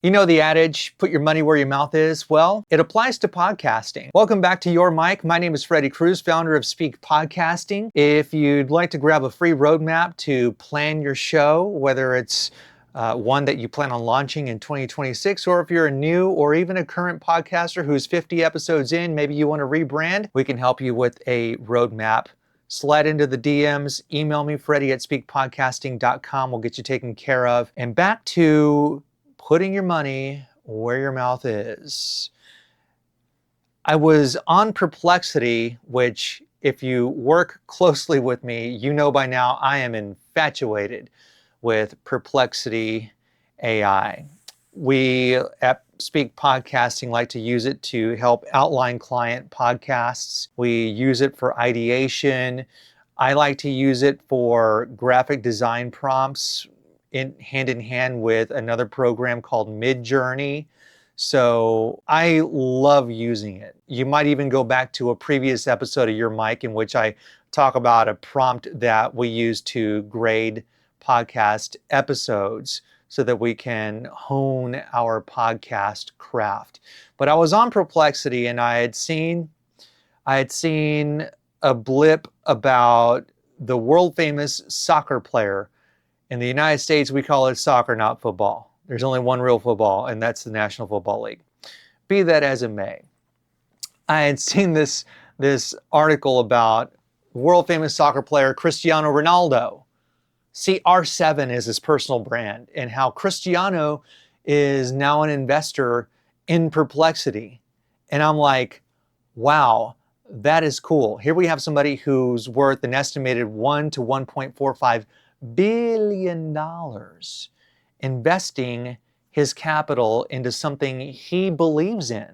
You know the adage, put your money where your mouth is? Well, it applies to podcasting. Welcome back to Your Mic. My name is Freddie Cruz, founder of Speak Podcasting. If you'd like to grab a free roadmap to plan your show, whether it's one that you plan on launching in 2026, or if you're a new or even a current podcaster who's 50 episodes in, maybe you want to rebrand, we can help you with a roadmap. Slide into the DMs, email me, Freddie@speakpodcasting.com. We'll get you taken care of. And back to putting your money where your mouth is. I was on Perplexity, which if you work closely with me, you know by now I am infatuated with Perplexity AI. We at Speak Podcasting like to use it to help outline client podcasts. We use it for ideation. I like to use it for graphic design prompts hand in hand with another program called Midjourney. So I love using it. You might even go back to a previous episode of Your Mic in which I talk about a prompt that we use to grade podcast episodes so that we can hone our podcast craft. But I was on Perplexity and I had seen a blip about the world famous soccer player. In the United States, we call it soccer, not football. There's only one real football, and that's the National Football League. Be that as it may, I had seen this article about world famous soccer player Cristiano Ronaldo. CR7 is his personal brand, and how Cristiano is now an investor in Perplexity. And I'm like, wow, that is cool. Here we have somebody who's worth an estimated $1 to $1.45 billion investing his capital into something he believes in,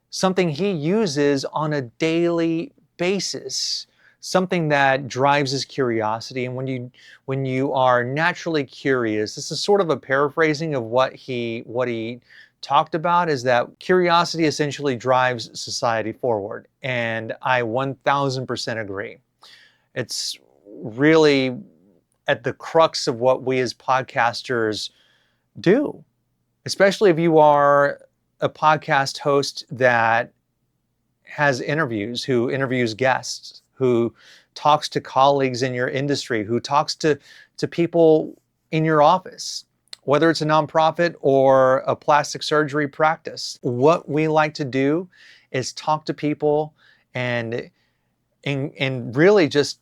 something he uses on a daily basis, something that drives his curiosity. And when you are naturally curious, this is sort of a paraphrasing of what he talked about, is that curiosity essentially drives society forward. And I 1000% agree. It's really at the crux of what we as podcasters do, especially if you are a podcast host that has interviews, who interviews guests, who talks to colleagues in your industry, who talks to people in your office, whether it's a nonprofit or a plastic surgery practice. What we like to do is talk to people and really just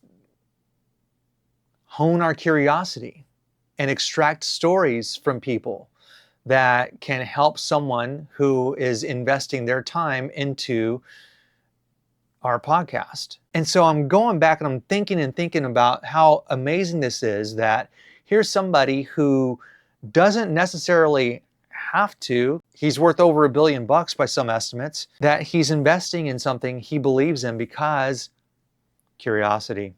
hone our curiosity and extract stories from people that can help someone who is investing their time into our podcast. And so I'm going back and I'm thinking about how amazing this is, that here's somebody who doesn't necessarily have to. He's worth over $1 billion by some estimates, that he's investing in something he believes in because curiosity.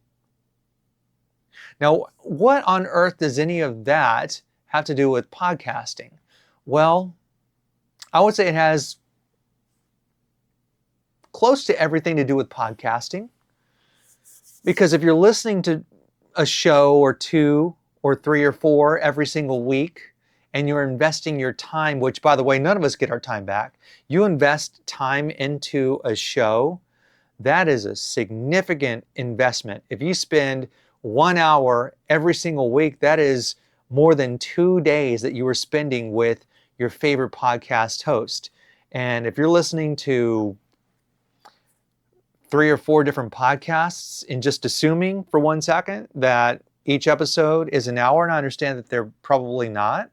Now, what on earth does any of that have to do with podcasting? Well, I would say it has close to everything to do with podcasting. Because if you're listening to a show or two or three or four every single week, and you're investing your time, which, by the way, none of us get our time back. You invest time into a show, that is a significant investment. If you spend 1 hour every single week, that is more than 2 days that you are spending with your favorite podcast host. And if you're listening to 3 or 4 different podcasts and just assuming for 1 second that each episode is an hour, and I understand that they're probably not,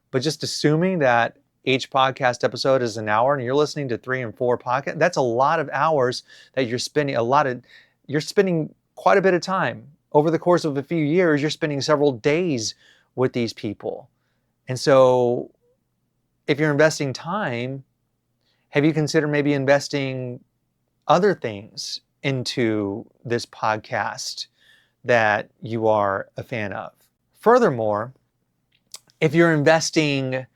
but just assuming that each podcast episode is an hour and you're listening to 3 and 4 podcasts, that's a lot of hours that you're spending. You're spending quite a bit of time. Over the course of a few years, you're spending several days with these people. And so if you're investing time, have you considered maybe investing other things into this podcast that you are a fan of? Furthermore, if you're investing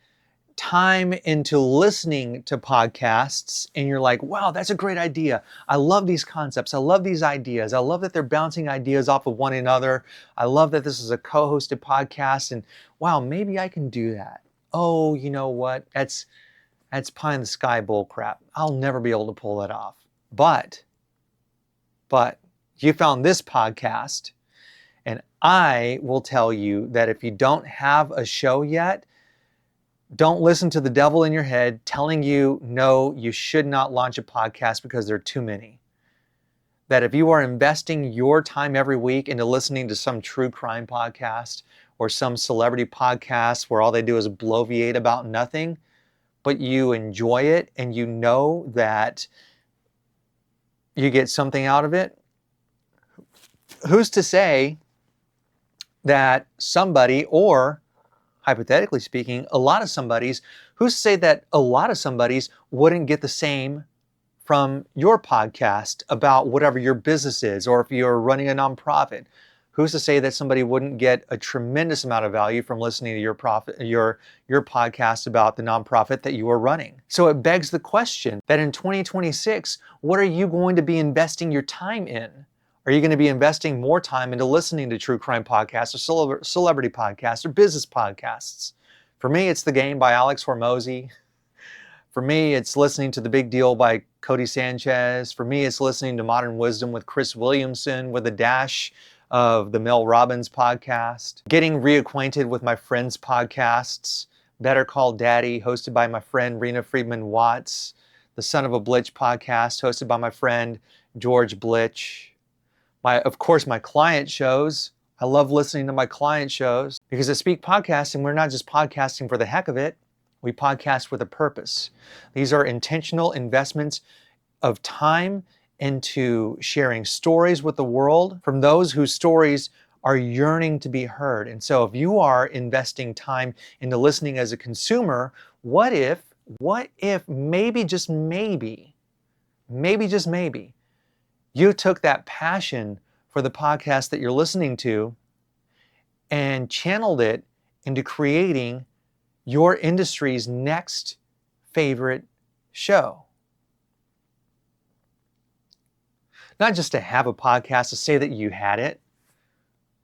time into listening to podcasts and you're like, wow, that's a great idea. I love these concepts. I love these ideas. I love that they're bouncing ideas off of one another. I love that this is a co-hosted podcast, and wow, maybe I can do that. oh, you know what? That's pie in the sky bull crap. I'll never be able to pull that off. But you found this podcast, and I will tell you that if you don't have a show yet, don't listen to the devil in your head telling you, no, you should not launch a podcast because there are too many. That if you are investing your time every week into listening to some true crime podcast or some celebrity podcast where all they do is bloviate about nothing, but you enjoy it and you know that you get something out of it, who's to say that somebody, or hypothetically speaking, a lot of somebodies, who's to say that a lot of somebodies wouldn't get the same from your podcast about whatever your business is, or if you're running a nonprofit? Who's to say that somebody wouldn't get a tremendous amount of value from listening to your podcast about the nonprofit that you are running? So it begs the question that in 2026, what are you going to be investing your time in? Are you going to be investing more time into listening to true crime podcasts or celebrity podcasts or business podcasts? For me, it's The Game by Alex Hormozy. For me, it's listening to The Big Deal by Cody Sanchez. For me, it's listening to Modern Wisdom with Chris Williamson with a dash of the Mel Robbins podcast. Getting reacquainted with my friends' podcasts. Better Call Daddy, hosted by my friend Rena Friedman Watts. The Son of a Blitch podcast, hosted by my friend George Blitch. Of course, my client shows. I love listening to my client shows because at Speak Podcasting, we're not just podcasting for the heck of it. We podcast with a purpose. These are intentional investments of time into sharing stories with the world from those whose stories are yearning to be heard. And so if you are investing time into listening as a consumer, what if maybe just maybe, you took that passion for the podcast that you're listening to and channeled it into creating your industry's next favorite show? Not just to have a podcast to say that you had it,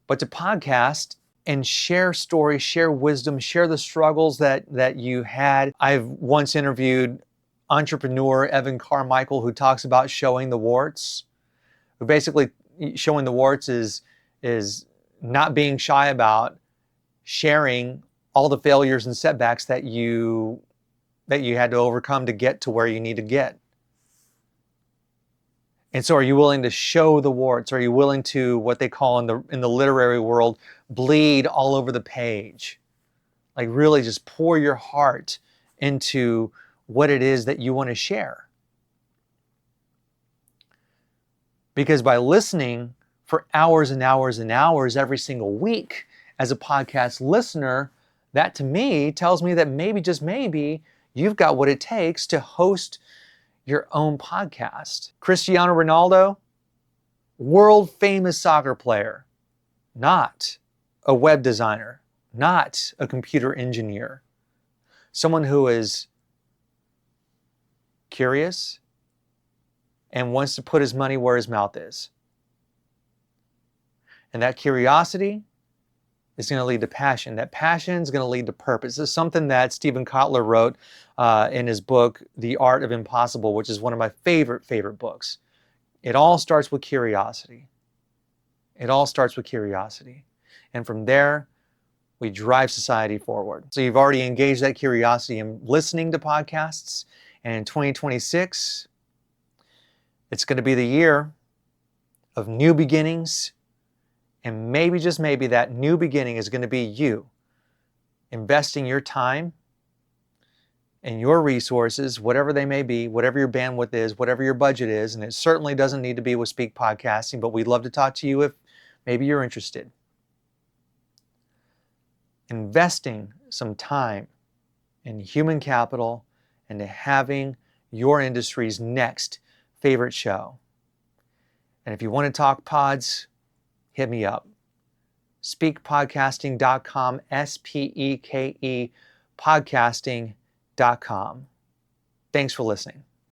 but to podcast and share stories, share wisdom, share the struggles that you had. I've once interviewed entrepreneur Evan Carmichael, who talks about showing the warts. Who basically, showing the warts is not being shy about sharing all the failures and setbacks that you had to overcome to get to where you need to get. And so are you willing to show the warts? Are you willing to, what they call in the literary world, bleed all over the page? Like really just pour your heart into what it is that you want to share. Because by listening for hours and hours and hours every single week as a podcast listener, that to me tells me that maybe, just maybe, you've got what it takes to host your own podcast. Cristiano Ronaldo, world famous soccer player, not a web designer, not a computer engineer, someone who is curious and wants to put his money where his mouth is. And that curiosity is going to lead to passion. That passion is going to lead to purpose. This is something that Stephen Kotler wrote in his book, The Art of Impossible, which is one of my favorite books. It all starts with curiosity. It all starts with curiosity. And from there, we drive society forward. So you've already engaged that curiosity in listening to podcasts. And in 2026, it's going to be the year of new beginnings. And maybe, just maybe, that new beginning is going to be you investing your time and your resources, whatever they may be, whatever your bandwidth is, whatever your budget is. And it certainly doesn't need to be with Speak Podcasting, but we'd love to talk to you if maybe you're interested. Investing some time and human capital into having your industry's next favorite show. And if you want to talk pods, hit me up. Speakpodcasting.com, SPEKE podcasting.com. Thanks for listening.